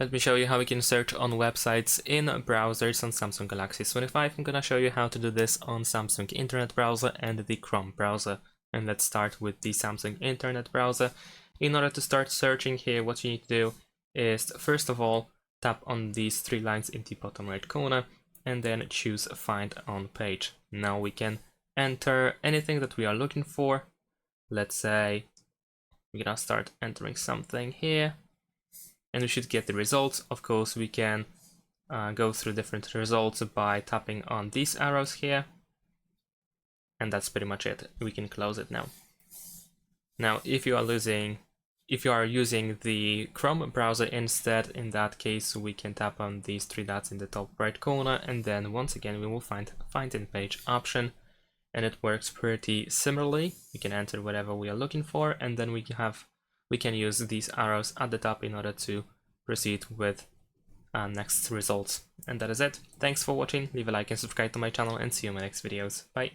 Let me show you how we can search on websites in browsers on Samsung Galaxy S25. I'm gonna show you how to do this on Samsung Internet Browser and the Chrome browser. And let's start with the Samsung Internet Browser. In order to start searching here, what you need to do is, first of all, tap on these three lines in the bottom right corner and then choose Find on Page. Now we can enter anything that we are looking for. Let's say we're gonna start entering something here, and we should get the results. Of course, we can go through different results by tapping on these arrows here, and that's pretty much it. We can close it now. Now, if you are using the Chrome browser instead, in that case, we can tap on these three dots in the top right corner, and then once again we will find in Page option, and it works pretty similarly. We can enter whatever we are looking for, and then we can use these arrows at the top in order to proceed with next results. And that is it. Thanks for watching. Leave a like and subscribe to my channel, and see you in my next videos. Bye.